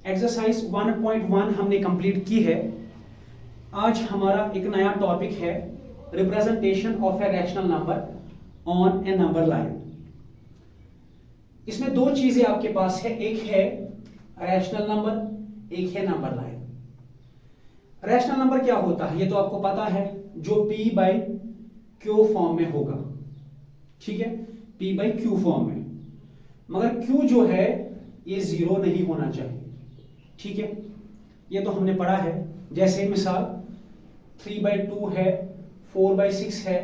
Exercise 1.1 हमने complete की है। आज हमारा एक नया टॉपिक है representation of a rational number on A number line. इसमें दो चीजें आपके पास है, एक है रैशनल नंबर, एक है नंबर लाइन। रैशनल नंबर क्या होता है ये तो आपको पता है, जो P बाई Q फॉर्म में होगा, ठीक है, P बाई Q फॉर्म में। मगर Q जो है ये जीरो नहीं होना चाहिए, ठीक है, ये तो हमने पढ़ा है। जैसे मिसाल 3/2 है, 4/6 है,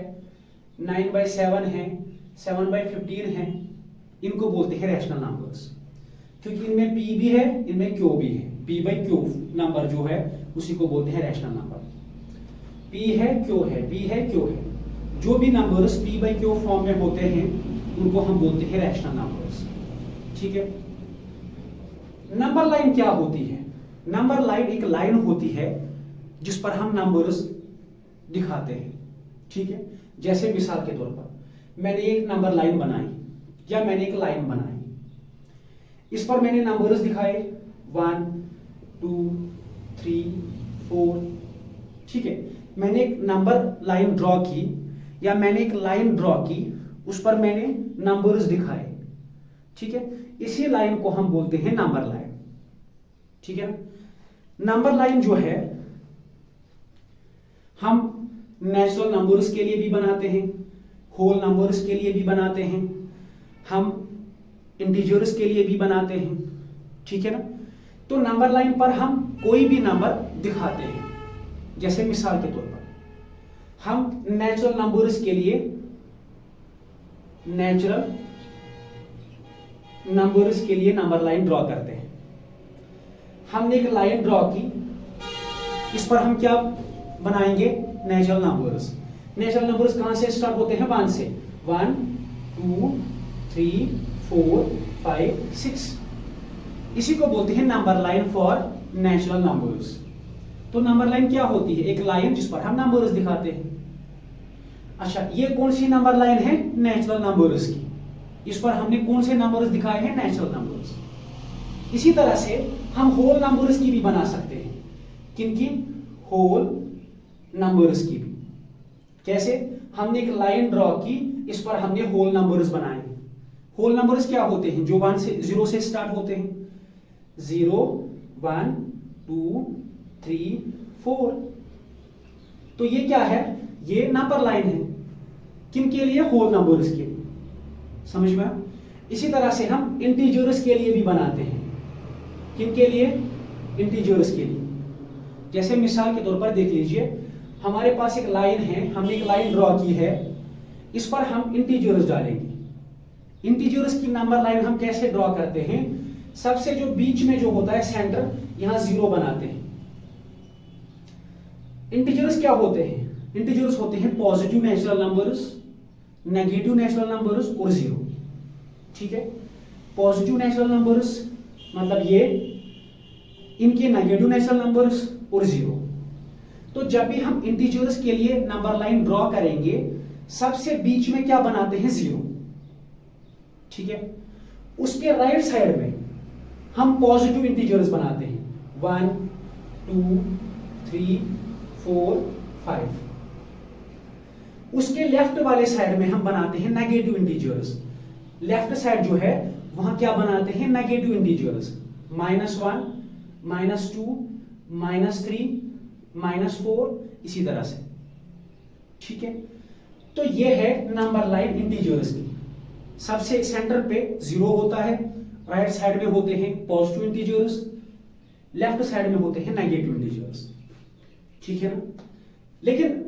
9/7 है, 7/15 है, इनको बोलते हैं रैशनल नंबर्स, क्योंकि इनमें P भी है, इनमें Q भी है। P बाई Q नंबर जो है उसी को बोलते हैं रैशनल नंबर। P है, Q है, P है, Q है, जो भी numbers P by Q form में होते हैं उनको हम बोलते हैं रैशनल नंबर्स, ठीक है। नंबर लाइन क्या होती है? नंबर लाइन एक लाइन होती है जिस पर हम नंबर्स दिखाते हैं, ठीक है। जैसे मिसाल के तौर पर मैंने एक नंबर लाइन बनाई या मैंने एक लाइन बनाई, इस पर मैंने नंबर्स दिखाए 1 2 3 4, ठीक है। मैंने एक नंबर लाइन ड्रॉ की या मैंने एक लाइन ड्रॉ की, उस पर मैंने नंबर्स दिखाए, ठीक है। इसी लाइन को हम बोलते हैं नंबर लाइन, ठीक है। नंबर लाइन जो है हम नेचुरल नंबर्स के लिए भी बनाते हैं, होल नंबर्स के लिए भी बनाते हैं, हम इंटीजर्स के लिए भी बनाते हैं, ठीक है ना। तो नंबर लाइन पर हम कोई भी नंबर दिखाते हैं। जैसे मिसाल के तौर पर हम नेचुरल नंबर्स के लिए नंबर लाइन ड्रॉ करते हैं। हमने एक लाइन ड्रॉ की, इस पर हम क्या बनाएंगे? Natural numbers. नेचुरल नंबर्स कहां से स्टार्ट होते हैं? 1 से। 1 2 3 4 5 6, इसी को बोलते हैं number line for natural numbers. तो नंबर लाइन क्या होती है? एक लाइन जिस पर हम नंबर्स दिखाते हैं। अच्छा, ये कौन सी नंबर लाइन है? नेचुरल नंबर्स की। इस पर हमने कौन से नंबर्स दिखाए हैं? Natural numbers. इसी तरह से हम होल नंबर्स की भी बना सकते हैं। किनकी? होल नंबर्स की भी। कैसे? हमने एक लाइन ड्रॉ की, इस पर हमने होल नंबर्स बनाए। होल नंबर्स क्या होते हैं? जो 0 से स्टार्ट होते हैं। 0 1 2 3 4। तो ये क्या है? ये नंबर लाइन है। किनके लिए? होल नंबर्स के लिए। समझ में? इसी तरह से हम इंटीजर्स के लिए भी बनाते हैं। किनके लिए? इंटीजर्स के लिए। जैसे मिसाल के तौर पर देख लीजिए, हमारे पास एक लाइन है, हमने एक लाइन ड्रॉ की है, इस पर हम इंटीजर्स डालेंगे। इंटीजर्स की नंबर लाइन हम कैसे ड्रॉ करते हैं? सबसे जो बीच में जो होता है सेंटर, यहां 0 बनाते हैं। इंटीजर्स क्या होते हैं? इंटीजर्स होते हैं positive natural numbers, negative natural numbers और 0, ठीक है। पॉजिटिव नेचुरल नंबर्स मतलब ये, इनके नेगेटिव नेचुरल नंबर्स और 0। तो जब भी हम इंटीजर्स के लिए नंबर लाइन ड्रॉ करेंगे, सबसे बीच में क्या बनाते हैं? 0, ठीक है। उसके राइट साइड में हम पॉजिटिव इंटीजर्स बनाते हैं 1 2 3 4 5। उसके लेफ्ट वाले साइड में हम बनाते हैं नेगेटिव इंटीजर्स। लेफ्ट साइड जो है वहां क्या बनाते हैं? Negative integers. -1 -2 -3 -4, इसी तरह से, ठीक है। तो ये है नंबर लाइन इंटीजर्स की। सबसे सेंटर पे 0 होता है, राइट साइड में होते हैं पॉजिटिव इंटीजर्स, लेफ्ट साइड में होते हैं नेगेटिव इंटीजर्स, ठीक है ना। लेकिन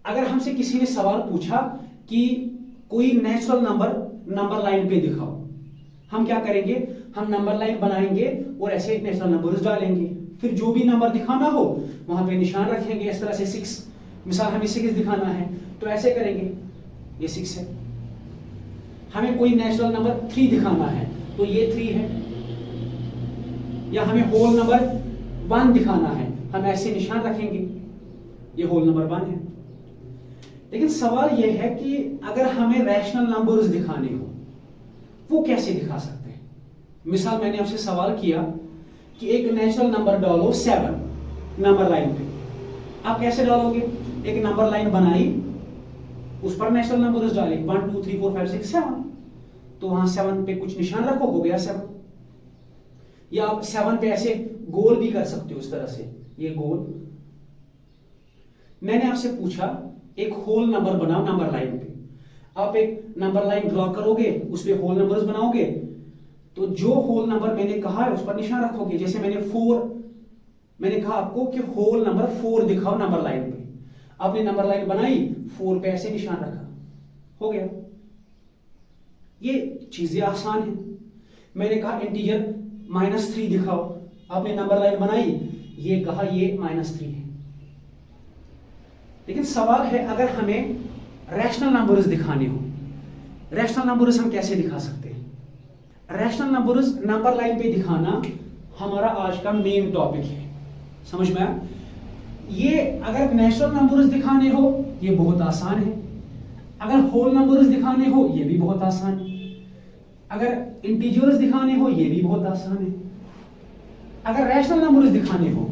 अगर हमसे किसी ने सवाल पूछा कि कोई नेचुरल नंबर लाइन पे दिखाओ, हम क्या करेंगे? हम नंबर लाइन बनाएंगे और ऐसे नेचुरल नंबर्स डालेंगे, फिर जो भी नंबर दिखाना हो वहां पे निशान रखेंगे। इस तरह से 6, मिसाल हमें 6 दिखाना है तो ऐसे करेंगे, ये 6 है। हमें कोई नेचुरल नंबर 3 दिखाना है तो ये 3 है, या हमें होल नंबर 1 दिखाना है, हम ऐसे निशान रखेंगे, ये होल नंबर 1 है। लेकिन सवाल यह है कि अगर हमें रैशनल नंबर्स दिखाने हो, वो कैसे दिखा सकते हैं? मिसाल मैंने आपसे सवाल किया कि एक नेचुरल नंबर डालो 7 नंबर लाइन पे। आप कैसे डालोगे? एक नंबर लाइन बनाई, उस पर नेचुरल नंबर्स डाले 1 2 3 4 5 6 7, तो वहां 7 पे कुछ निशान रखो, हो गया 7। या आप 7 पे ऐसे गोल भी कर सकते हो, इस तरह से ये गोल। मैंने आपसे पूछा एक होल नंबर बनाओ नंबर लाइन पे। आप एक नंबर लाइन ड्रॉ करोगे, उस पे होल नंबर्स बनाओगे, तो जो होल नंबर मैंने कहा है उस पर निशान रखोगे। जैसे मैंने कहा आपको कि होल नंबर 4 दिखाओ नंबर लाइन पे। आपने नंबर लाइन बनाई, 4 पे ऐसे निशान रखा, हो गया। ये चीजें आसान है। मैंने कहा इंटीजर -3 दिखाओ, आपने नंबर लाइन बनाई, ये कहा ये -3 है। लेकिन सवाल है, अगर हमें रैशनल नंबर्स दिखाने हो, रैशनल नंबर्स हम कैसे दिखा सकते हैं? रैशनल नंबर्स नंबर लाइन पे दिखाना हमारा आज का मेन टॉपिक है, समझ में आया? ये अगर नेचुरल नंबर्स दिखाने हो ये बहुत आसान है, अगर होल नंबर्स दिखाने हो ये भी बहुत आसान है, अगर इंटीजर्स दिखाने हो ये भी बहुत आसान है, अगर रैशनल नंबर्स दिखाने हो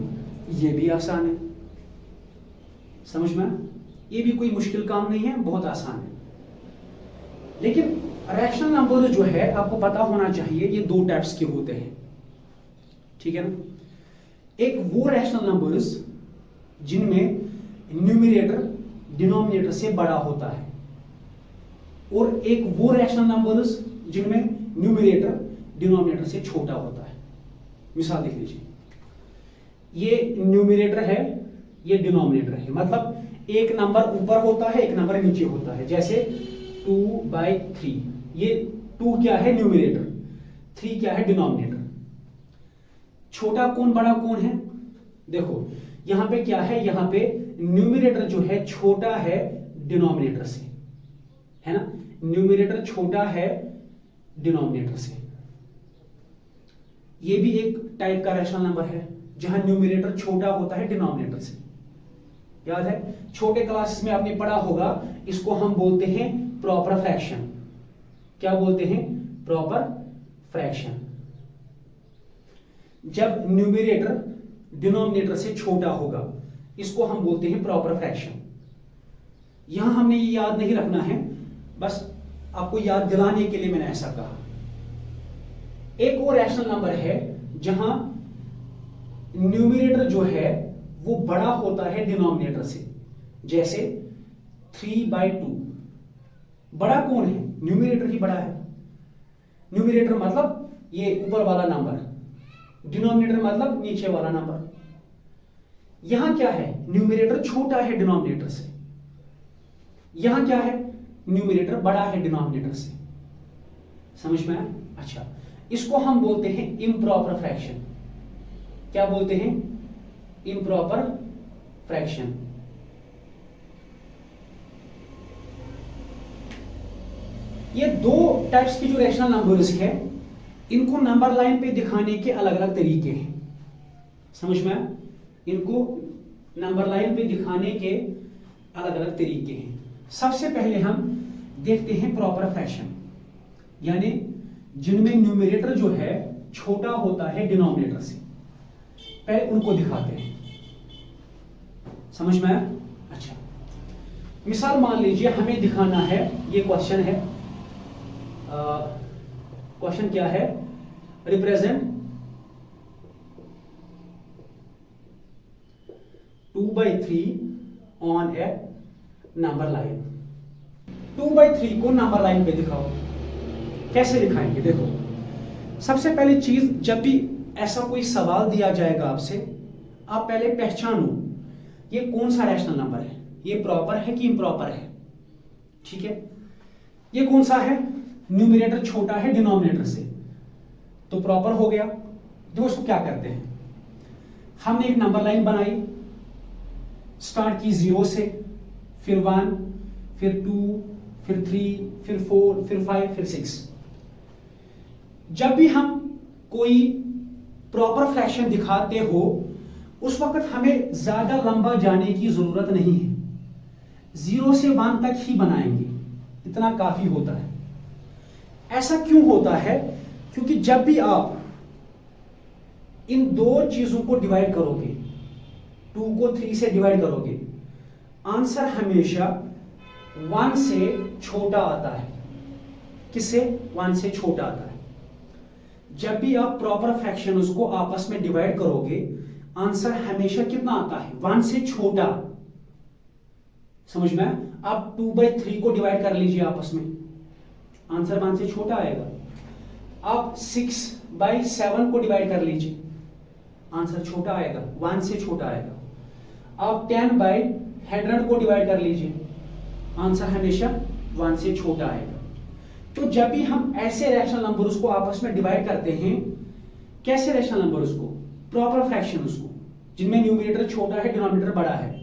ये भी आसान है। समझ में? ये भी कोई मुश्किल काम नहीं है, बहुत आसान है। लेकिन रैशनल नंबर जो है आपको पता होना चाहिए, ये 2 टाइप्स के होते हैं, ठीक है ना? एक वो रैशनल नंबर्स जिनमें न्यूमरेटर डिनोमिनेटर से बड़ा होता है, और एक वो रैशनल नंबर्स जिनमें न्यूमरेटर डिनोमिनेटर से छोटा होता है। मिसाल देख लीजिए, ये न्यूमरेटर है, ये डिनोमिनेटर है, मतलब एक नंबर ऊपर होता है, एक नंबर नीचे होता है। जैसे 2/3, ये 2 क्या है? न्यूमरेटर, 3 क्या है? डिनोमिनेटर। छोटा कौन बड़ा कौन है? देखो यहां पे क्या है, यहां पे न्यूमरेटर जो है छोटा है डिनोमिनेटर से, है ना? न्यूमरेटर छोटा है डिनोमिनेटर से। ये भी एक टाइप का रैशनल नंबर है जहां न्यूमरेटर छोटा होता है डिनोमिनेटर से। याद है, छोटे क्लासेस में आपने पढ़ा होगा, इसको हम बोलते हैं प्रॉपर फ्रैक्शन। क्या बोलते हैं? Proper fraction. जब न्यूमरेटर डिनोमिनेटर से छोटा होगा, इसको हम बोलते हैं प्रॉपर फ्रैक्शन। यहां हमने ये याद नहीं रखना है, बस आपको याद दिलाने के लिए मैंने ऐसा कहा। एक और रैशनल नंबर है जहां न्यूमरेटर जो है वो बड़ा होता है डिनोमिनेटर से। जैसे 3/2, बड़ा कौन है? न्यूमरेटर ही बड़ा है। न्यूमरेटर मतलब ये ऊपर वाला नंबर, डिनोमिनेटर मतलब नीचे वाला नंबर। यहां क्या है? न्यूमरेटर छोटा है डिनोमिनेटर से। यहां क्या है? न्यूमरेटर बड़ा है डिनोमिनेटर से। समझ में आया? अच्छा, इसको हम बोलते हैं इम्प्रॉपर फ्रैक्शन। क्या बोलते हैं? Improper fraction. ये 2 टाइप्स की जो रैशनल नंबर्स है, इनको नंबर लाइन पे दिखाने के अलग अलग तरीके हैं। समझ में आया? इनको नंबर लाइन पे दिखाने के अलग अलग तरीके हैं। सबसे पहले हम देखते हैं प्रॉपर फ्रैक्शन, यानी जिनमें न्यूमरेटर जो है छोटा होता है डिनोमिनेटर से। पहले उनको दिखाते हैं। समझ में आया? अच्छा, मिसाल मान लीजिए हमें दिखाना है, ये क्वेश्चन है। क्वेश्चन क्या है? Represent 2/3 on A number line. 2/3 को नंबर लाइन पे दिखाओ। कैसे दिखाएंगे? देखो, सबसे पहली चीज, जब भी ऐसा कोई सवाल दिया जाएगा आपसे, आप पहले पहचानो ये कौन सा रैशनल नंबर है, ये प्रॉपर है कि इम्प्रॉपर है। ठीक है, ये कौन सा है? न्यूमरेटर छोटा है डिनोमिनेटर से, तो प्रॉपर हो गया। दोस्तों क्या करते हैं, हमने एक नंबर लाइन बनाई, स्टार्ट की 0 से, फिर 1, फिर 2, फिर 3, फिर 4, फिर 5, फिर 6। जब भी हम कोई प्रॉपर फ्रैक्शन दिखाते हो, उस वक्त हमें ज्यादा लंबा जाने की जरूरत नहीं है। 0 से 1 तक ही बनाएंगे, इतना काफी होता है। ऐसा क्यों होता है? क्योंकि जब भी आप इन दो चीजों को डिवाइड करोगे, 2 को 3 से डिवाइड करोगे, आंसर हमेशा 1 से छोटा आता है। किससे? 1 से छोटा आता है। जब भी आप प्रॉपर फ्रैक्शंस को आपस में डिवाइड करोगे, आंसर हमेशा कितना आता है? 1 से छोटा। समझ में? आप 2/3 को डिवाइड कर लीजिए आपस में, आंसर 1 से छोटा आएगा। आप 6/7 को डिवाइड कर लीजिए, आंसर छोटा आएगा, 1 से छोटा आएगा। आप 10/100 को डिवाइड कर लीजिए, आंसर हमेशा 1 से छोटा आएगा। तो जब भी हम ऐसे रैशनल नंबर्स को आपस में डिवाइड करते हैं, कैसे रैशनल नंबर्स को? प्रॉपर फ्रैक्शंस को, जिनमें न्यूमरेटर छोटा है, डिनोमिनेटर बड़ा है,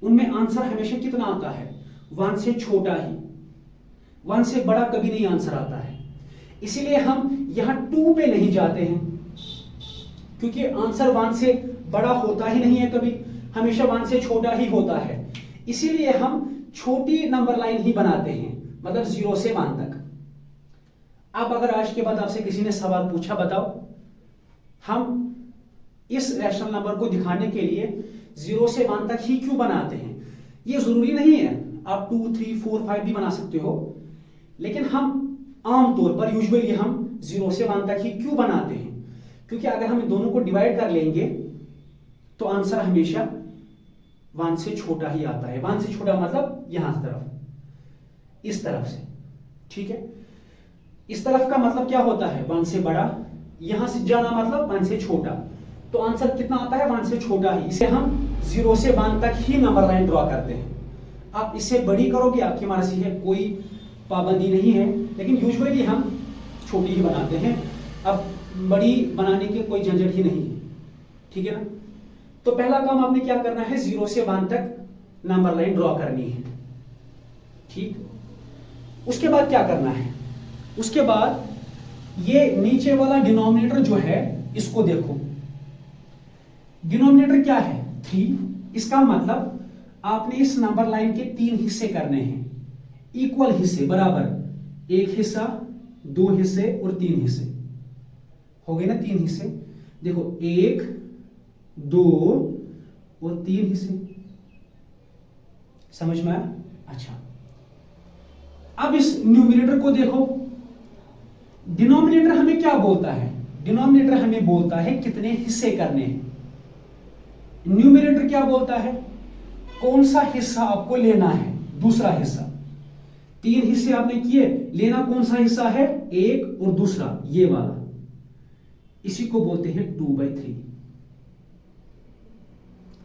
उनमें आंसर हमेशा कितना आता है? 1 से छोटा ही, 1 से बड़ा कभी नहीं आंसर आता है। इसीलिए हम यहां 2 पे नहीं जाते हैं, क्योंकि आंसर 1 से बड़ा होता ही नहीं है कभी, हमेशा 1 से छोटा ही होता है। इसीलिए हम छोटी नंबर लाइन ही बनाते हैं, मतलब 0 से 1 तक। अब अगर आज के बाद आपसे किसी ने सवाल पूछा, बताओ हम इस रैशनल नंबर को दिखाने के लिए 0 से 1 तक ही क्यों बनाते हैं? ये जरूरी नहीं है, आप 2, 3, 4, 5 भी बना सकते हो, लेकिन हम आमतौर पर यूजुअली हम 0 से 1 तक ही क्यों बनाते हैं? क्योंकि अगर हम इन दोनों को डिवाइड कर लेंगे तो आंसर हमेशा 1 से छोटा ही आता है। 1 से छोटा मतलब यहां तरफ, इस तरफ से, ठीक है? इस तरफ का मतलब क्या होता है? 1 से बड़ा, यहां से जाना मतलब 1 से छोटा। तो आंसर कितना आता है? 1 से छोटा ही। इसे हम 0 से 1 तक ही नंबर लाइन ड्रॉ करते हैं। आप इससे बड़ी करोगे, आपकी मर्जी है, कोई पाबंदी नहीं है, लेकिन यूजुअली हम छोटी ही बनाते हैं। अब बड़ी बनाने की कोई झंझट ही नहीं है, ठीक है ना? तो पहला काम आपने क्या करना है? 0 से 1 तक नंबर लाइन ड्रॉ करनी है, ठीक? उसके बाद क्या करना है? उसके बाद ये नीचे वाला डिनोमिनेटर जो है, इसको देखो, डिनोमिनेटर क्या है? 3। इसका मतलब आपने इस नंबर लाइन के 3 हिस्से करने हैं, इक्वल हिस्से, बराबर। 1 हिस्सा, 2 हिस्से और 3 हिस्से हो गए ना? 3 हिस्से देखो, 1, 2 और 3 हिस्से। समझ में आया? अच्छा, अब इस न्यूमरेटर को देखो। डिनोमिनेटर हमें क्या बोलता है? डिनोमिनेटर हमें बोलता है कितने हिस्से करने हैं। न्यूमरेटर क्या बोलता है? कौन सा हिस्सा आपको लेना है, दूसरा हिस्सा। 3 हिस्से आपने किए, लेना कौन सा हिस्सा है? 1 और दूसरा ये वाला, इसी को बोलते हैं 2/3।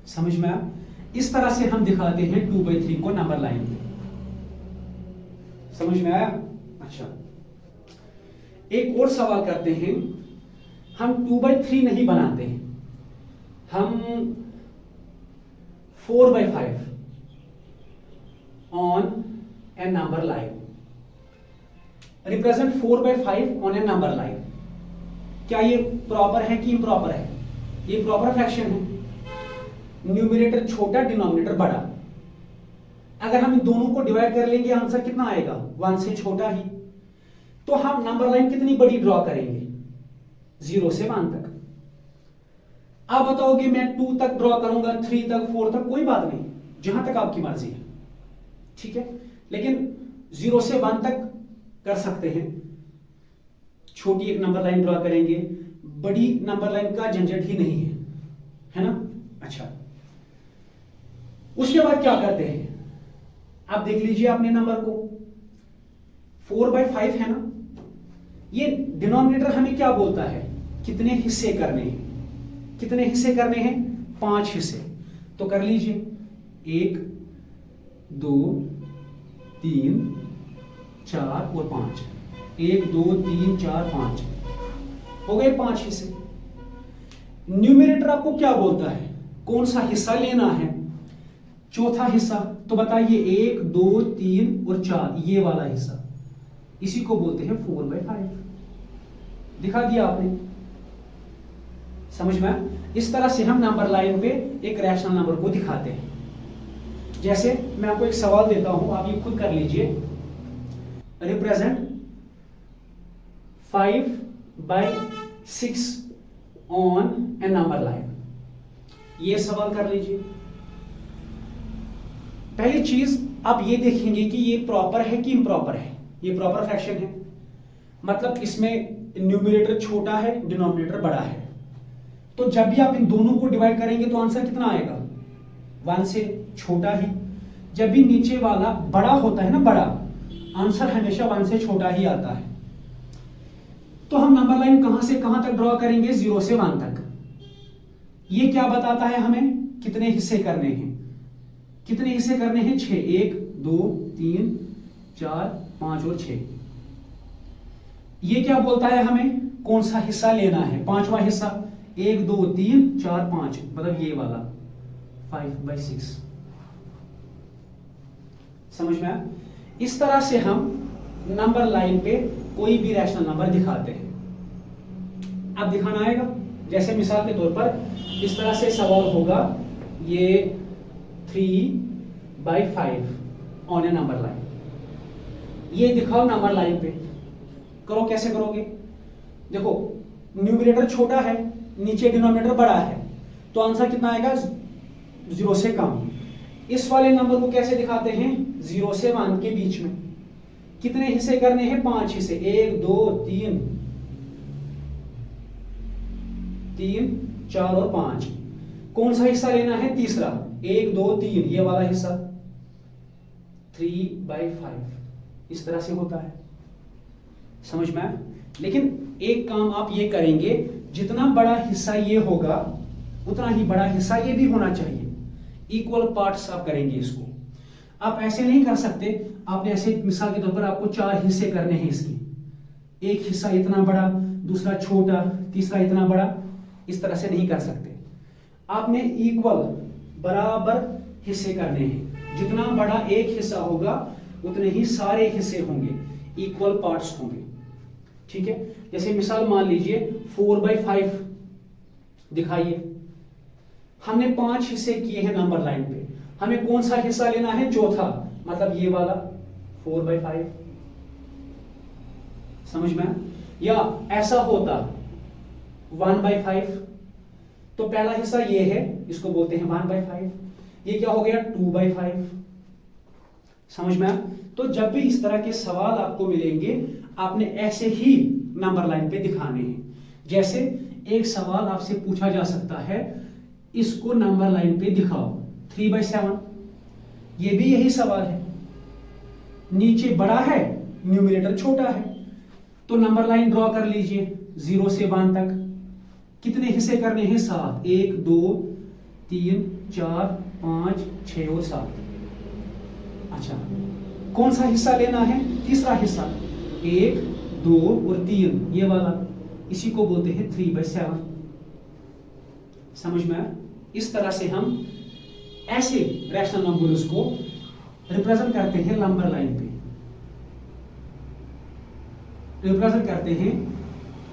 समझ में आया? इस तरह से हम दिखाते हैं 2/3 को नंबर लाइन पे। समझ में आया? अच्छा, एक और सवाल करते हैं। हम 2/3 नहीं बनाते हैं, हम 4/5 on A number line. Represent 4/5 on A number line. क्या ये प्रॉपर है कि इम्प्रॉपर है? ये प्रॉपर फ्रैक्शन है। न्यूमरेटर छोटा, डिनोमिनेटर बड़ा। अगर हम इन दोनों को डिवाइड कर लेंगे, आंसर कितना आएगा? 1 से छोटा ही। तो हम नंबर लाइन कितनी बड़ी ड्रॉ करेंगे? 0 से 1 तक। आप बताओगे मैं 2 तक ड्रॉ करूंगा, 3 तक, 4 तक, कोई बात नहीं, जहां तक आपकी मर्जी है, ठीक है? लेकिन 0 से 1 तक कर सकते हैं। छोटी एक नंबर लाइन ड्रॉ करेंगे, बड़ी नंबर लाइन का झंझट ही नहीं है ना? अच्छा, उसके बाद क्या करते हैं? आप देख लीजिए अपने नंबर को, 4/5 है ना? ये डिनोमिनेटर हमें क्या बोलता है? कितने हिस्से करने हैं? कितने हिस्से करने हैं? 5 हिस्से। तो कर लीजिए, 1, 2, 3, 4 और 5। 1, 2, 3, 4, 5 हो गए 5 हिस्से। न्यूमरेटर आपको क्या बोलता है? कौन सा हिस्सा लेना है? चौथा हिस्सा। तो बताइए, 1, 2, 3 और 4, ये वाला हिस्सा, इसी को बोलते हैं 4/5। दिखा दिया आपने। समझ में? इस तरह से हम नंबर लाइन पे एक रैशनल नंबर को दिखाते हैं। जैसे मैं आपको एक सवाल देता हूं, आप ये खुद कर लीजिए। Represent 5/6 on A number line. ये सवाल कर लीजिए। पहली चीज आप ये देखेंगे कि ये प्रॉपर है कि इम्प्रॉपर है। ये प्रॉपर फ्रैक्शन है, मतलब इसमें न्यूमरेटर छोटा है, डिनोमिनेटर बड़ा है। तो जब भी आप इन दोनों को डिवाइड करेंगे तो आंसर कितना आएगा? 1 से छोटा ही। जब भी नीचे वाला बड़ा होता है ना, बड़ा, आंसर हमेशा 1 से छोटा ही आता है। तो हम नंबर लाइन कहां से कहां तक ड्रॉ करेंगे? 0 से 1 तक। ये क्या बताता है हमें? कितने हिस्से करने हैं? कितने हिस्से करने हैं? 6। 1 2 3 4 5 और 6। ये क्या बोलता है हमें? कौन सा हिस्सा लेना है? 5वां हिस्सा। 1 2 3 4 5, मतलब ये वाला 5/6। समझ में आया? इस तरह से हम नंबर लाइन पे कोई भी रैशनल नंबर दिखाते हैं। अब दिखाना आएगा, जैसे मिसाल के तौर पर इस तरह से सवाल होगा, ये 3/5 ऑन ए नंबर लाइन। ये दिखाओ नंबर लाइन पे। करो, कैसे करोगे? देखो, न्यूमरेटर छोटा है, नीचे डिनोमिनेटर बड़ा है, तो आंसर कितना आएगा? 0 से कम। इस वाले नंबर को कैसे दिखाते हैं? 0 से 1 के बीच में। कितने हिस्से करने हैं? 5 हिस्से। 1 2 3 4 और 5। कौन सा हिस्सा लेना है? तीसरा। 1 2 3, ये वाला हिस्सा। 3/5 इस तरह से होता है। समझ में आया? लेकिन एक काम आप ये करेंगे, जितना बड़ा हिस्सा ये होगा उतना ही बड़ा हिस्सा ये भी होना चाहिए। इक्वल पार्ट्स आप करेंगे इसको। आप ऐसे नहीं कर सकते, आपने ऐसे मिसाल के तौर पर आपको 4 हिस्से करने हैं इसके। एक हिस्सा इतना बड़ा, दूसरा छोटा, तीसरा इतना बड़ा। इस तरह से नहीं कर सकते। आपने इक्वल, बराबर हिस्से करने हैं। जितना बड़ा एक हिस्सा होगा उतने ही सारे हिस्से होंगे, इक्वल पार्ट्स होंगे। ठीक है? जैसे मिसाल मान लीजिए 4/5 दिखाइए। हमने 5 हिस्से किए हैं नंबर लाइन पे। हमें कौन सा हिस्सा लेना है? चौथा, मतलब ये वाला 4/5। समझ में? या ऐसा होता 1/5, तो पहला हिस्सा ये है, इसको बोलते हैं 1/5। ये क्या हो गया? 2/5। समझ में? तो जब भी इस तरह के सवाल आपको मिलेंगे, आपने ऐसे ही नंबर लाइन पे दिखाने हैं। जैसे एक सवाल आपसे पूछा जा सकता है, इसको नंबर लाइन पे दिखाओ, 3/7। ये भी यही सवाल है। नीचे बड़ा है, न्यूमरेटर छोटा है, तो नंबर लाइन ड्रॉ कर लीजिए 0 से 1 तक। कितने हिस्से करने हैं? 7। 1 2 3 4 5 6 और 7। अच्छा, कौन सा हिस्सा लेना है? तीसरा हिस्सा। 1 2 और 3, ये वाला। इसी को बोलते हैं 3/7। समझ में आया? इस तरह से हम ऐसे रैशनल नंबर्स को रिप्रेजेंट करते हैं नंबर लाइन पे, रिप्रेजेंट करते हैं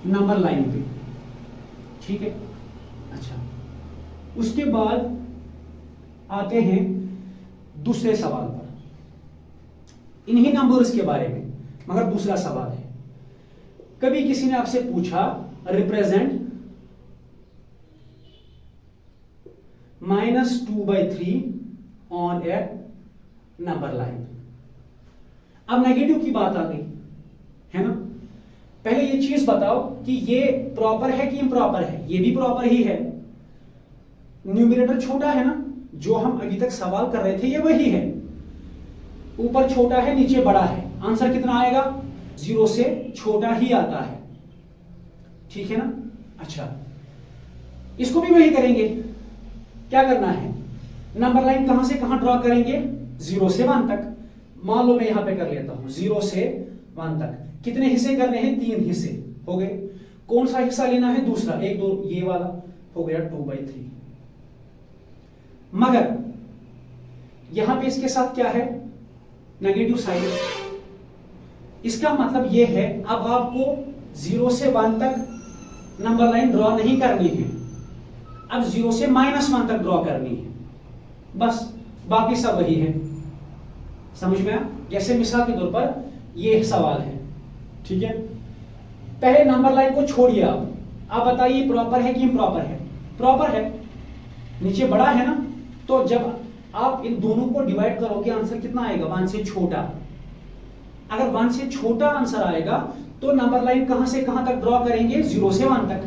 नंबर लाइन पे। ठीक है? अच्छा, उसके बाद आते हैं दूसरे सवाल पर, इन्हीं नंबर्स के बारे में, मगर दूसरा सवाल है। कभी किसी ने आपसे पूछा, represent -2/3 on A number line. अब नेगेटिव की बात आ गई है ना। पहले ये चीज बताओ कि ये प्रॉपर है कि इम्प्रॉपर है? ये भी प्रॉपर ही है। न्यूमरेटर छोटा है ना, जो हम अभी तक सवाल कर रहे थे ये वही है। ऊपर छोटा है, नीचे बड़ा है। आंसर कितना आएगा? 0 से छोटा ही आता है। ठीक है ना? अच्छा, इसको भी वही करेंगे। क्या करना है? नंबर लाइन कहां से कहां ड्रॉ करेंगे? 0 से 1 तक। मान लो मैं यहां पे कर लेता हूं 0 से 1 तक। कितने हिस्से करने हैं? 3 हिस्से हो गए। कौन सा हिस्सा लेना है? दूसरा। 1 2, ये वाला हो गया 2/3। मगर यहां पे इसके साथ क्या है? Negative side. इसका मतलब यह है, अब आपको 0 से 1 तक नंबर लाइन ड्रॉ नहीं करनी है, अब 0 से -1 तक ड्रॉ करनी है, बस। बाकी सब वही है। समझ में आया? जैसे मिसाल के तौर पर यह सवाल है। ठीक है? पहले नंबर लाइन को छोड़िए, आप बताइए प्रॉपर है कि इम्प्रॉपर है? प्रॉपर है, नीचे बड़ा है ना, तो जब आप इन दोनों को डिवाइड करोगे आंसर कितना आएगा? 1 से छोटा। अगर 1 से छोटा आंसर आएगा तो नंबर लाइन कहां से कहां तक ड्रॉ करेंगे? 0 से 1 तक,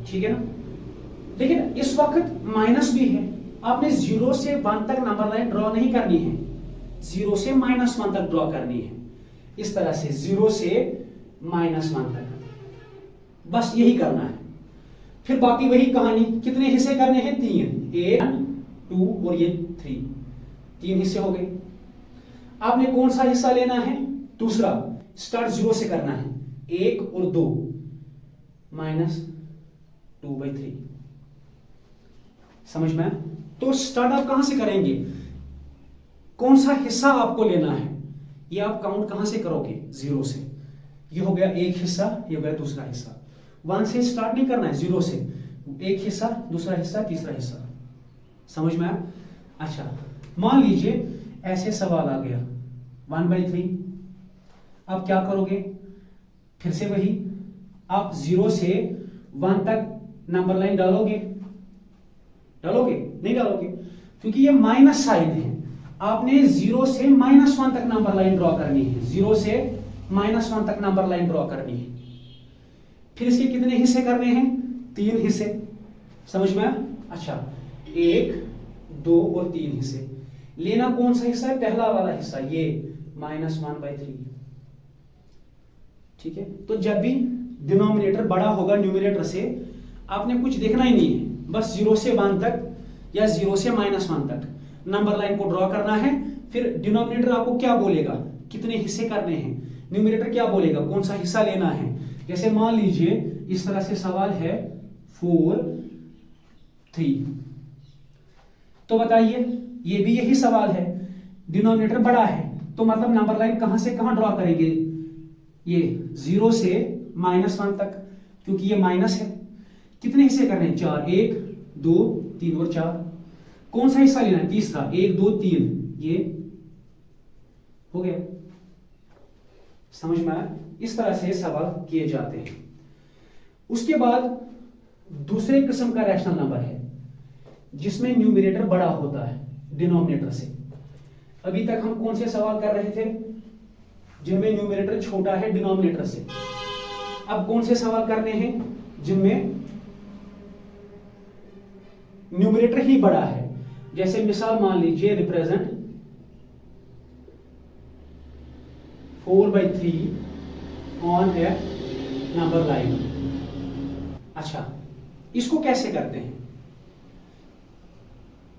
ठीक है ना। लेकिन इस वक्त माइनस भी है, आपने 0 से 1 तक नंबर लाइन ड्रॉ नहीं करनी है, 0 से -1 तक ड्रॉ करनी है। इस तरह से 0 से -1 तक, बस यही करना है। फिर बाकी वही कहानी, कितने हिस्से करने हैं? 3, 1, 2 और ये 3 हिस्से हो गए। आपने कौन सा हिस्सा लेना है? दूसरा। स्टार्ट 0 से करना है, 1 और 2 -2/3। समझ में? तो स्टार्ट आप कहां से करेंगे? कौन सा हिस्सा आपको लेना है ये आप काउंट कहां से करोगे? 0 से। ये हो गया एक हिस्सा, ये हो गया दूसरा हिस्सा। 1 से स्टार्ट नहीं करना है, 0 से। एक हिस्सा, दूसरा हिस्सा, तीसरा हिस्सा। समझ में आया? अच्छा, मान लीजिए ऐसे सवाल आ गया 1/3। आप क्या करोगे? फिर से वही, आप 0 से 1 तक नंबर लाइन डालोगे? नहीं डालोगे, क्योंकि ये माइनस साइन है। आपने 0 से -1 तक नंबर लाइन ड्रॉ करनी है, 0 से -1 तक नंबर लाइन ड्रॉ करनी है। फिर इसके कितने हिस्से करने हैं? 3 हिस्से। समझ में आया? अच्छा, 1, 2 और 3 हिस्से। लेना कौन सा हिस्सा है? पहला वाला हिस्सा, ये -1/3। ठीक है, तो जब भी डिनोमिनेटर बड़ा होगा न्यूमरेटर से, आपने कुछ देखना ही नहीं है, बस 0 से 1 तक या 0 से -1 तक नंबर लाइन को ड्रॉ करना है। फिर डिनोमिनेटर आपको क्या बोलेगा, कितने हिस्से करने हैं, न्यूमरेटर क्या बोलेगा, कौन सा हिस्सा लेना है। जैसे मान लीजिए इस तरह से सवाल है 4, 3, तो बताइए ये भी यही सवाल है, डिनोमिनेटर बड़ा है, तो मतलब नंबर लाइन कहां से कहां ड्रॉ करेंगे? ये 0 से -1 तक, क्योंकि ये माइनस है। कितने हिस्से करने हैं? 4, 1, 2, 3 और 4। कौन सा हिस्सा लेना है? तीसरा, 1, 2, 3, ये हो गया। समझ में आया? इस तरह से सवाल किए जाते हैं। उसके बाद दूसरे किस्म का रैशनल नंबर है जिसमें न्यूमरेटर बड़ा होता है डिनोमिनेटर से। अभी तक हम कौन से सवाल कर रहे थे? जिनमें न्यूमरेटर छोटा है डिनोमिनेटर से। अब कौन से सवाल करने हैं? जिनमें न्यूमरेटर ही बड़ा है। जैसे मिसाल मान लीजिए represent 4/3 on A number line. अच्छा, इसको कैसे करते हैं?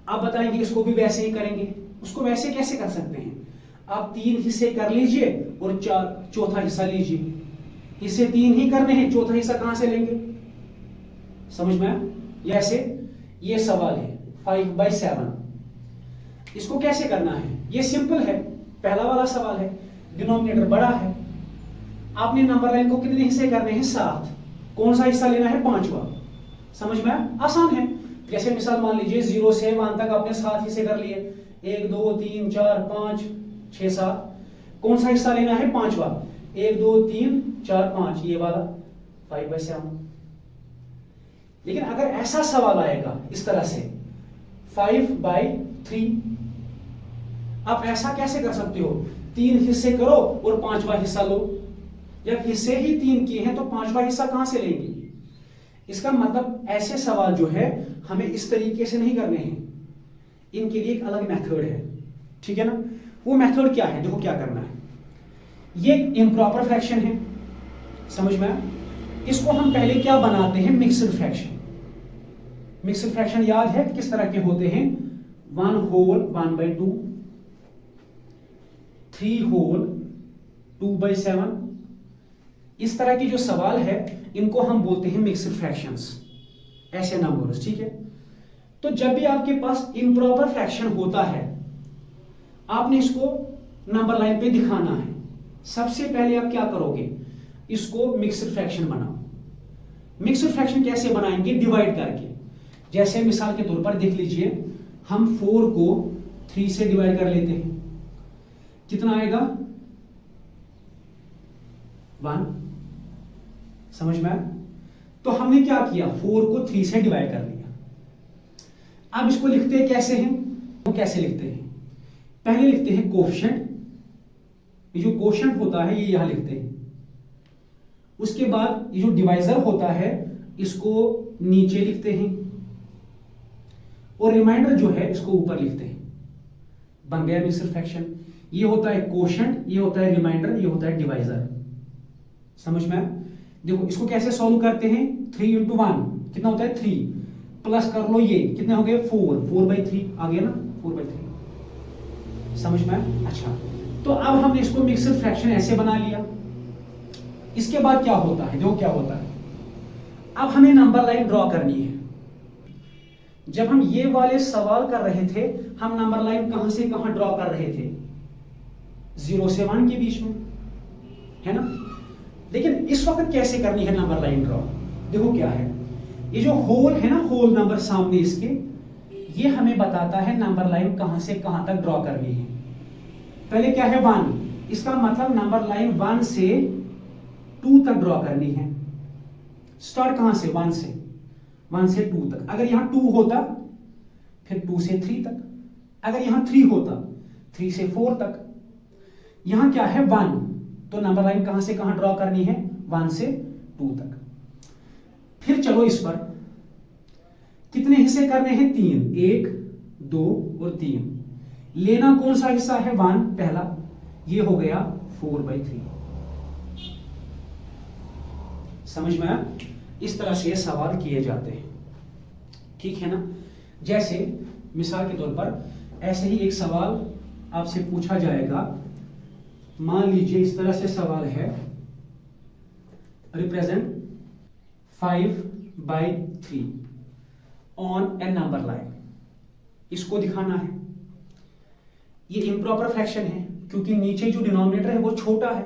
आप बताएंगे इसको भी वैसे ही करेंगे। उसको वैसे कैसे कर सकते हैं? आप 3 हिस्से कर लीजिए और चौथा हिस्सा लीजिए। हिस्से 3 ही करने हैं, चौथा हिस्सा कहां से लेंगे? समझ में आया? ऐसे ये सवाल है 5/7। इसको कैसे करना है? ये सिंपल है, पहला वाला सवाल है, डिनोमिनेटर बड़ा है। आपने नंबर लाइन को कितने हिस्से करने हैं? 7। कौन सा हिस्सा लेना है? 5वां। समझ में आया? आसान है। जैसे मिसाल मान लीजिए 0 से 1 तक आपने 7 हिस्से कर लिए, 1, 2, 3, 4, 5, 6, 7। कौन सा हिस्सा लेना है? 5वां। 1, 2, 3, 4, 5, ये वाला 5/7। लेकिन अगर ऐसा सवाल आएगा इस तरह से 5/3, आप ऐसा कैसे कर सकते हो? 3 हिस्से करो और 5वां हिस्सा लो। जब हिस्से ही 3 किए हैं तो 5वां हिस्सा कहां से लेंगे? इसका मतलब ऐसे सवाल जो है हमें इस तरीके से नहीं करने हैं, इनके लिए एक अलग मेथड है। ठीक है ना? वो मेथड क्या है? देखो क्या करना है। ये इम्प्रॉपर फ्रैक्शन है, समझ में आया? इसको हम पहले क्या बनाते हैं? Mixed fraction. मिक्स्ड फ्रैक्शन याद है किस तरह के होते हैं? 1 होल 1/2, 3 होल 2/7। इस तरह की जो सवाल है इनको हम बोलते हैं मिक्स्ड फ्रैक्शंस, ऐसे नंबर्स। ठीक है, तो जब भी आपके पास इम्प्रॉपर फ्रैक्शन होता है आपने इसको नंबर लाइन पे दिखाना है। सबसे पहले आप क्या करोगे? इसको मिक्स्ड फ्रैक्शन बनाओ। मिक्स्ड फ्रैक्शन कैसे बनाएंगे? डिवाइड करके। जैसे मिसाल के तौर पर देख लीजिए, हम 4 को 3 से डिवाइड कर लेते हैं, कितना आएगा? 1। समझ में आया? तो हमने क्या किया, 4 को 3 से डिवाइड कर लिया। अब इसको लिखते हैं कैसे हैं, तो कैसे लिखते हैं, पहले लिखते हैं कोफिशिएंट, ये जो कोफिशिएंट होता है ये यहां लिखते हैं। उसके बाद ये जो डिवाइजर होता है इसको नीचे लिखते हैं, और रिमाइंडर जो है इसको ऊपर लिखते हैं। बन गया मिक्सड फ्रैक्शन। ये होता है कोशेंट, ये होता है रिमाइंडर, ये होता है डिवाइजर। समझ में आया? देखो इसको कैसे सॉल्व करते हैं, 3 इंटू 1 कितना होता है 3, प्लस कर लो ये कितने हो गए 4/3 आ गया ना, 4/3। समझ में आया? अच्छा, तो अब हमने इसको मिक्सड फ्रैक्शन ऐसे बना लिया। इसके बाद क्या होता है, देखो क्या होता है, अब हमें नंबर लाइन ड्रॉ करनी है। जब हम ये वाले सवाल कर रहे थे, हम नंबर लाइन कहां से कहां ड्रॉ कर रहे थे, 0 से 1 के बीच में, है ना। लेकिन इस वक्त कैसे करनी है नंबर लाइन ड्रॉ, देखो क्या है, ये जो होल है ना, होल नंबर सामने इसके, ये हमें बताता है नंबर लाइन कहां से कहां तक ड्रॉ करनी है। पहले क्या है 1, इसका मतलब नंबर लाइन 1 से 2 तक ड्रॉ करनी है। स्टार्ट कहां से, 1 से 2 तक। अगर यहां 2 होता फिर 2 से 3 तक, अगर यहां 3 होता 3 से 4 तक। यहां क्या है 1, तो नंबर लाइन कहां से कहां ड्रॉ करनी है, 1 से 2 तक। फिर चलो इस पर कितने हिस्से करने हैं, 3, 1 2 और 3। लेना कौन सा हिस्सा है, 1 पहला, ये हो गया 4/3। समझ में आया? इस तरह से सवाल किए जाते हैं, ठीक है ना। जैसे मिसाल के तौर पर ऐसे ही एक सवाल आपसे पूछा जाएगा, मान लीजिए इस तरह से सवाल है, represent 5/3 on A number line. इसको दिखाना है। ये इम्प्रॉपर फ्रैक्शन है क्योंकि नीचे जो डिनोमिनेटर है वो छोटा है।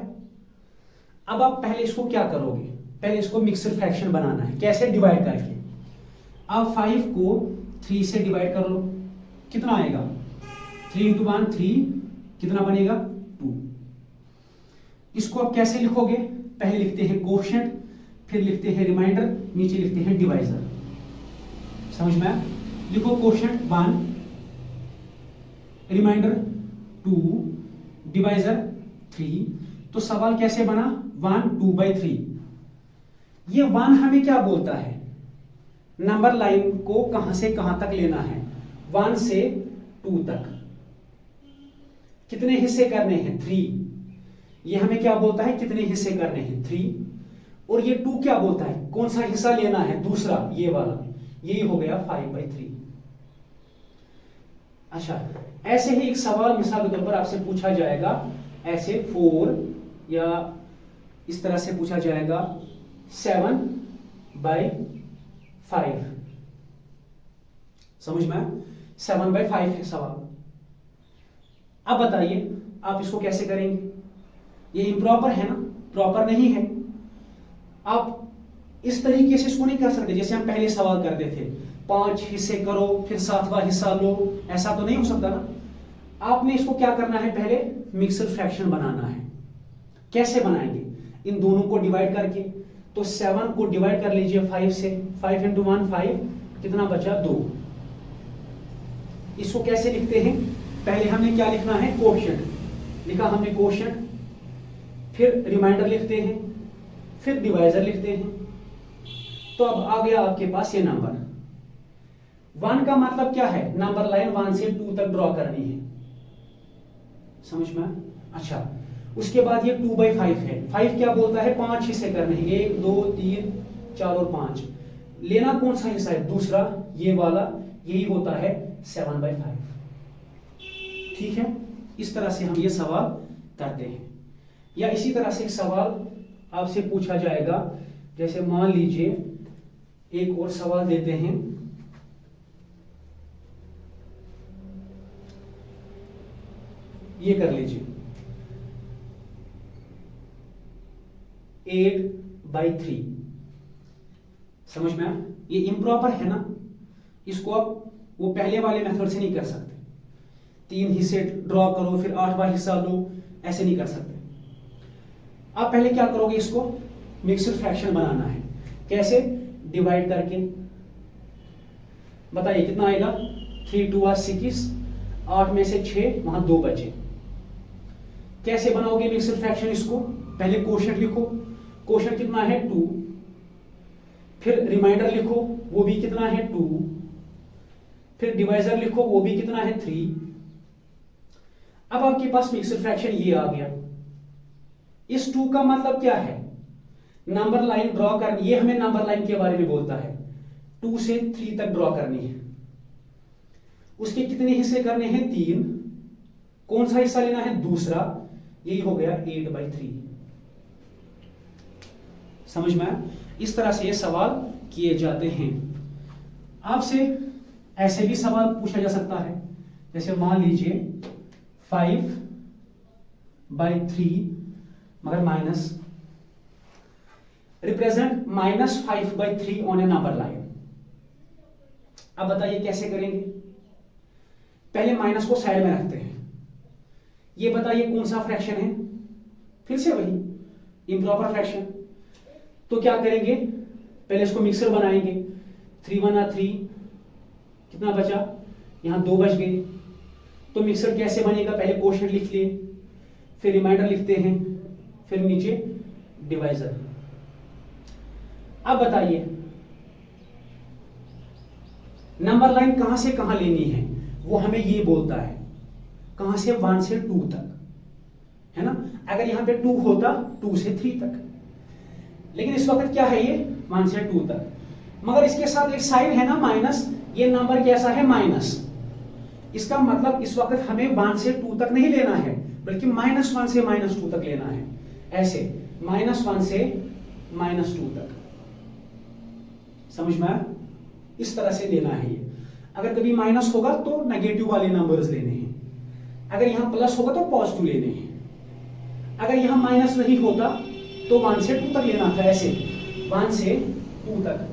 अब आप पहले इसको क्या करोगे, पहले इसको मिक्सड फ्रैक्शन बनाना है। कैसे, डिवाइड करके। अब 5 को 3 से डिवाइड कर लो, कितना आएगा, 3 इंटू 1 3, कितना बनेगा 2। इसको आप कैसे लिखोगे, पहले लिखते हैं कोफिशिएंट, फिर लिखते हैं रिमाइंडर, नीचे लिखते हैं डिवाइजर। समझ में आया? लिखो कोफिशिएंट 1, रिमाइंडर 2, डिवाइजर 3। तो सवाल कैसे बना, 1 2/3। ये 1 हमें क्या बोलता है, नंबर लाइन को कहां से कहां तक लेना है, 1 से 2 तक। कितने हिस्से करने हैं, 3। ये हमें क्या बोलता है, कितने हिस्से करने हैं, 3। और ये 2 क्या बोलता है, कौन सा हिस्सा लेना है, दूसरा, ये वाला, यही हो गया 5/3। अच्छा, ऐसे ही एक सवाल मिसाल के तौर पर आपसे पूछा जाएगा, ऐसे 4 या इस तरह से पूछा जाएगा 7/5। समझ में, 7/5 है सवाल। अब बताइए आप इसको कैसे करेंगे, ये इम्प्रॉपर है ना, प्रॉपर नहीं है। आप इस तरीके से इसको नहीं कर सकते जैसे हम पहले सवाल करते थे, 5 हिस्से करो फिर 7वां हिस्सा लो, ऐसा तो नहीं हो सकता ना। आपने इसको क्या करना है, पहले मिक्सड फ्रैक्शन बनाना है। कैसे बनाएंगे, इन दोनों को डिवाइड करके। तो 7 को डिवाइड कर लीजिए 5 से, 5 इंटू 1 5, कितना बचा 2। इसको कैसे लिखते हैं, पहले हमने क्या लिखना है, कोफिशिएंट लिखा हमने, कोफिशिएंट, फिर रिमाइंडर लिखते हैं, फिर डिवाइजर लिखते हैं। तो अब आ गया आपके पास ये नंबर। 1 का मतलब क्या है, नंबर लाइन 1 से 2 तक ड्रॉ करनी है। समझ में? अच्छा, उसके बाद ये 2/5 है। 5 क्या बोलता है, 5 हिस्से करने हैं, 1 2 3 4 और 5। लेना कौन सा हिस्सा है, दूसरा, ये वाला, यही होता है 7/5। ठीक है, इस तरह से हम ये सवाल करते हैं। या इसी तरह से एक सवाल आपसे पूछा जाएगा, जैसे मान लीजिए एक और सवाल देते हैं, ये कर लीजिए 8/3। समझ में आया? ये इम्प्रॉपर है ना, इसको आप वो पहले वाले मेथड से नहीं कर सकते, 3 हिस्से ड्रॉ करो फिर 8वां हिस्सा लो, ऐसे नहीं कर सकते। आप पहले क्या करोगे, इसको मिक्सड फ्रैक्शन बनाना है। कैसे, डिवाइड करके बताइए कितना आएगा। 3 2 6, 8 में से 6, वहां 2 बचे। कैसे बनाओगे मिक्सड फ्रैक्शन इसको? पहले कोशेंट लिखो, कोशेंट कितना है 2, फिर रिमाइंडर लिखो वो भी कितना है 2, फिर डिवाइजर लिखो वो भी कितना है 3। अब आपके पास मिक्सड फ्रैक्शन ये आ गया। इस 2 का मतलब क्या है? नंबर लाइन ड्रॉ करनी। ये हमें नंबर लाइन के बारे में बोलता है। 2 से 3 तक ड्रॉ करनी है। उसके कितने हिस्से करने हैं? 3। कौन सा हिस्सा लेना है? दूसरा। यही हो गया 8/3। समझ में आया? इस तरह से ये सवाल किए जाते हैं। आपसे ऐसे भी सवाल पूछा जा सकता है, जैसे मान लीजिए 5/3 मगर minus, represent -5/3 on A number line. अब बताइए कैसे करेंगे? पहले माइनस को साइड में रखते हैं। ये बताइए कौन सा फ्रैक्शन है? फिर से वही इम्प्रॉपर फ्रैक्शन। तो क्या करेंगे? पहले इसको मिक्सर बनाएंगे। 3 1 3, कितना बचा? यहां 2 बच गए। तो मिक्सर कैसे बनेगा? पहले कोशेंट लिख लिए, फिर रिमाइंडर लिखते हैं, फिर नीचे डिवाइजर। अब बताइए नंबर लाइन कहां से कहां लेनी है? वो हमें ये बोलता है। कहां से? 1 से 2 तक, है ना? अगर यहां पे 2 होता 2 से 3 तक, लेकिन इस वक्त क्या है? ये 1 से 2 तक। मगर इसके साथ एक साइन है ना माइनस। ये नंबर कैसा है? माइनस। इसका मतलब इस वक्त हमें 1 से 2 तक नहीं लेना है, बल्कि -1 से -2 तक लेना है। ऐसे -1 से -2 तक। समझ में आया? इस तरह से लेना है ये। अगर कभी माइनस होगा तो नेगेटिव वाले नंबर्स लेने हैं, अगर यहां प्लस होगा तो पॉजिटिव लेने हैं। अगर यहां माइनस नहीं होता तो 1 से 2 तक लेना था। ऐसे 1 से 2 तक।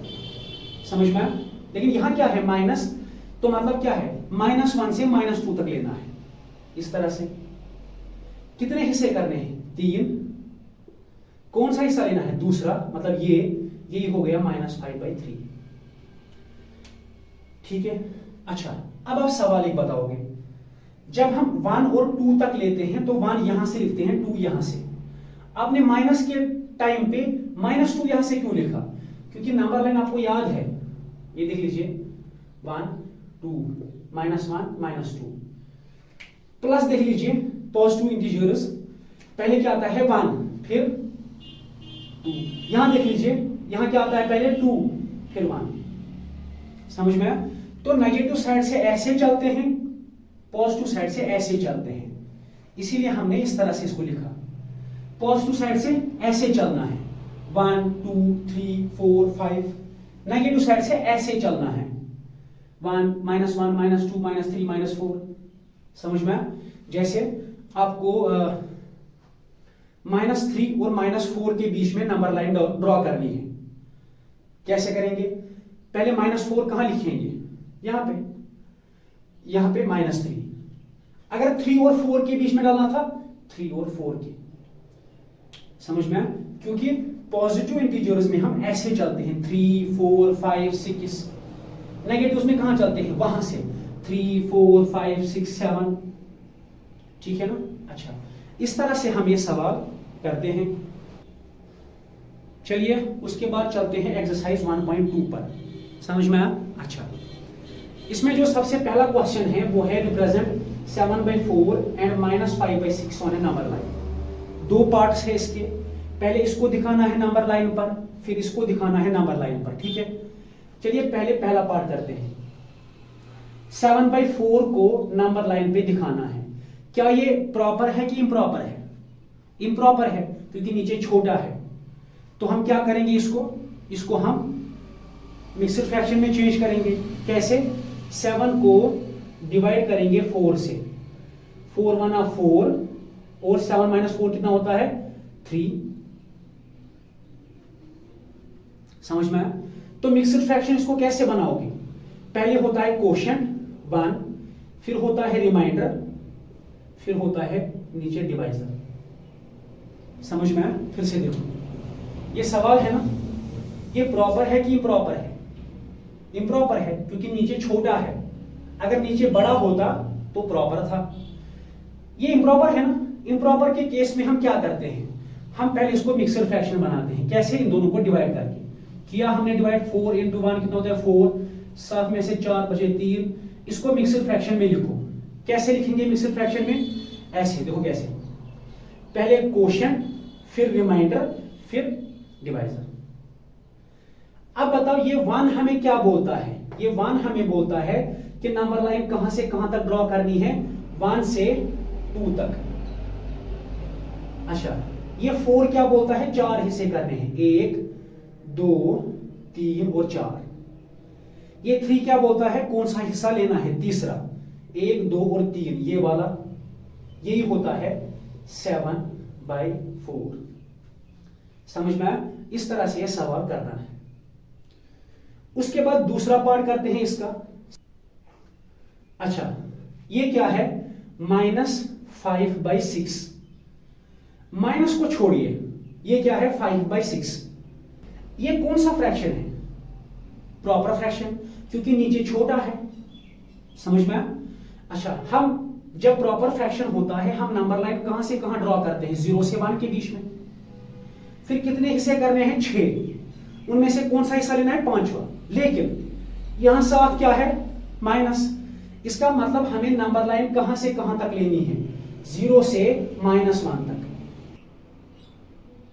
समझ में आया? लेकिन यहां क्या है? माइनस। तो मतलब क्या है? -1 से -2 तक लेना है। इस तरह से कितने हिस्से करने हैं? 3। कौन सा हिस्सा लेना है? दूसरा। मतलब ये हो गया -5/3। ठीक है। अच्छा, अब आप सवाल एक बताओगे। जब हम 1 और 2 तक लेते हैं तो 1 यहां से लिखते हैं, 2 यहां से। आपने माइनस के टाइम पे -2 यहां से क्यों लिखा? क्योंकि नंबर लाइन आपको याद है। ये देख लीजिए 1 2 -1 -2। प्लस देख लीजिए पॉजिटिव इंटीजर्स। पहले क्या आता है? 1, फिर 2। यहां देख लीजिए, यहां क्या आता है? पहले 2 फिर 1। समझ में आया? तो नेगेटिव साइड से ऐसे चलते हैं, पॉजिटिव साइड से ऐसे चलते हैं। इसीलिए हमने इस तरह से इसको लिखा। पॉजिटिव साइड से ऐसे चलना है, 1 2 3 4 5। नेगेटिव साइड से ऐसे चलना है, 1 -1 -2 -3 -4। समझ में आया? जैसे आपको -3 और -4 के बीच में नंबर लाइन ड्रॉ करनी है। कैसे करेंगे? पहले -4 कहां लिखेंगे? यहां पे -3। अगर 3 और 4 के बीच में डालना था, 3 और 4 के। समझ में आया? क्योंकि पॉजिटिव इंटीजर्स में हम ऐसे चलते हैं, 3 4 5 6। नेगेटिव्स में कहां चलते हैं? वहां से 3 4 5 6 7। ठीक है ना? अच्छा, इस तरह से हम ये सवाल करते हैं। चलिए उसके बाद चलते हैं एक्सरसाइज 1.2 पर। समझ में आया? अच्छा, इसमें जो सबसे पहला क्वेश्चन है वो है represent 7/4 and -5/6 on A number line. 2 parts है इसके। पहले इसको दिखाना है नंबर लाइन पर, फिर इसको दिखाना है नंबर लाइन पर। ठीक है, चलिए पहले पहला पार्ट करते हैं। 7/4 को नंबर लाइन पे दिखाना है। क्या ये प्रॉपर है कि इम्प्रॉपर है? इम्प्रॉपर है, क्योंकि नीचे छोटा है। तो हम क्या करेंगे? इसको हम मिक्सड फ्रैक्शन में चेंज करेंगे। कैसे? 7 को डिवाइड करेंगे 4 से। 4 1 4 और 7 - 4 कितना होता है? 3। समझ में आया? तो मिक्सड फ्रैक्शन इसको कैसे बनाओगे? पहले होता है कोशेंट 1, फिर होता है रिमाइंडर, फिर होता है नीचे डिवाइजर। समझ में आया? फिर से देखो, ये सवाल है ना, ये प्रॉपर है कि इम्प्रॉपर है? इम्प्रॉपर है क्योंकि नीचे छोटा है। अगर नीचे बड़ा होता तो प्रॉपर था। ये इम्प्रॉपर है ना। इम्प्रॉपर के केस में हम क्या करते हैं, हम पहले इसको मिक्सड फ्रैक्शन बनाते हैं। कैसे? इन दोनों को डिवाइड करके। किया हमने डिवाइड, 4 into 1 कितना होता है 4, 7 में से 4 बचे 3। इसको मिक्सड फ्रैक्शन में लिखो। कैसे लिखेंगे मिक्सड फ्रैक्शन में? ऐसे देखो कैसे, पहले क्वोशिएंट, फिर रिमाइंडर, फिर डिवाइजर। अब बताओ ये 1 हमें क्या बोलता है? ये 1 हमें बोलता है कि नंबर लाइन कहां से कहां तक ड्रॉ करनी है, 1 से 2 तक। अच्छा, ये 4 क्या बोलता है? 4 हिस्से करने हैं, 1 2 3 और 4। ये 3 क्या बोलता है? कौन सा हिस्सा लेना है? तीसरा, 1 2 और 3 ये वाला। यही होता है 7/4। समझ में आया? इस तरह से यह सवाल करना है। उसके बाद दूसरा पार्ट करते हैं इसका। अच्छा, ये क्या है? -5/6। माइनस को छोड़िए, ये क्या है? 5/6। ये कौन सा फ्रैक्शन है? प्रॉपर फ्रैक्शन, क्योंकि नीचे छोटा है। समझ में आया? अच्छा, हम जब प्रॉपर फ्रैक्शन होता है हम नंबर लाइन कहां से कहां ड्रॉ करते हैं? 0 से 1 के बीच में। फिर कितने हिस्से करने हैं? 6। उनमें से कौन सा हिस्सा लेना है? 5वां। लेकिन यहां साथ क्या है? माइनस। इसका मतलब हमें नंबर लाइन कहां से कहां तक लेनी है? 0 से -1 तक।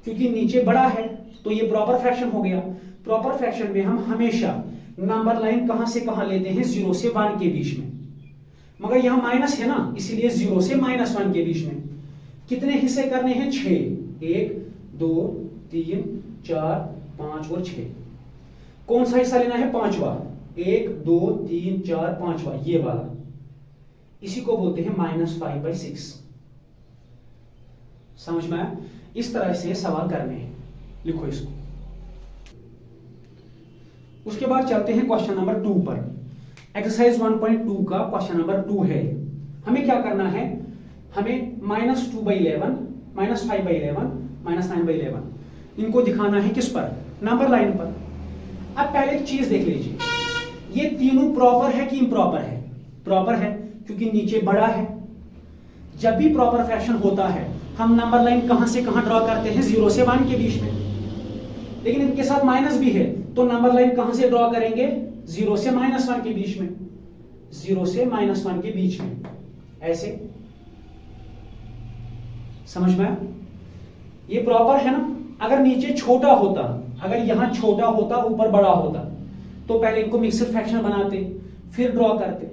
क्योंकि नीचे बड़ा है तो ये प्रॉपर फ्रैक्शन हो गया। प्रॉपर फ्रैक्शन में हम हमेशा नंबर लाइन कहां से कहां लेते हैं? 0 से 1 के बीच में। मगर यहां माइनस है ना, इसीलिए 0 से -1 के बीच में। कितने हिस्से करने हैं? 6। 1 2 3 4 5 और 6। कौन सा हिस्सा लेना है? 5वां। 1 2 3 4 5वां, ये वाला। इसी को बोलते हैं -5/6। समझ में आया? इस तरह से सवाल करने हैं, लिखो इसको। उसके बाद चलते हैं क्वेश्चन नंबर 2 पर। एक्सरसाइज 1.2 का क्वेश्चन नंबर 2 है। हमें क्या करना है? हमें -2/11, -5/11, -9/11 इनको दिखाना है किस पर? नंबर लाइन पर। अब पहले एक चीज देख लीजिए, ये तीनों प्रॉपर है कि इम्प्रॉपर है? प्रॉपर है क्योंकि नीचे बड़ा है। जब भी प्रॉपर फ्रैक्शन होता है हम नंबर लाइन कहां से कहां ड्रॉ करते हैं? 0 से 1 के बीच में। लेकिन इनके साथ माइनस भी है तो नंबर लाइन कहां से ड्रॉ करेंगे? 0 से -1 के बीच में। 0 से -1 के बीच में, ऐसे। समझ में? ये प्रॉपर है ना। अगर नीचे छोटा होता, अगर यहां छोटा होता ऊपर बड़ा होता, तो पहले इनको मिक्सड फ्रैक्शन बनाते फिर ड्रॉ करते।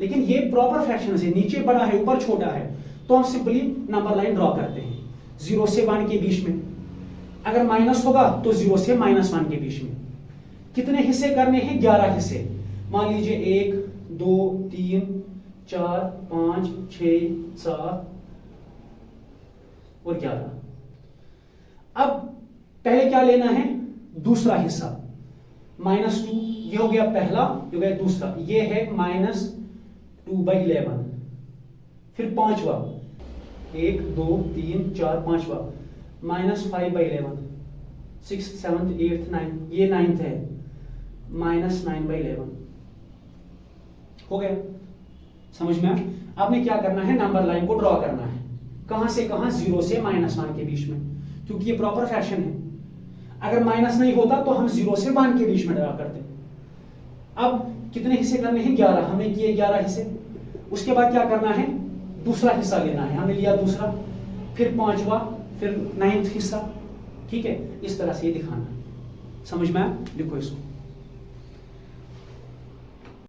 लेकिन ये प्रॉपर फ्रैक्शन है, नीचे बड़ा है ऊपर छोटा है, तो हम सिंपली नंबर लाइन ड्रॉ करते हैं 0 से 1 के बीच में। अगर माइनस होगा तो 0 से -1 के बीच में। कितने हिस्से करने हैं? 11 हिस्से। मान लीजिए 1 2 3 4 5 6 7 और 11। अब पहले क्या लेना है? दूसरा हिस्सा, -2। ये हो गया पहला, ये हो गया दूसरा। ये है -2/11। फिर 5वां, 1 2 3 4 5वां, -5/11। 6th 7th 8th 9th, ये 9th है, -9/11 हो गया। समझ में? आपने क्या करना है? नंबर लाइन को ड्रॉ करना है। कहां से कहां? 0 से -1 के बीच में, क्योंकि ये प्रॉपर फ्रैक्शन है। अगर माइनस नहीं होता तो हम 0 से 1 के बीच में ड्रॉ करते। अब कितने हिस्से करने हैं? 11। हमने किए 11 हिस्से। उसके बाद क्या करना है? दूसरा हिस्सा लेना है। हमने लिया दूसरा, फिर 5वां, फिर 9th हिस्सा। ठीक है, इस तरह से ये दिखाना। समझ में आया? लिखो इसको।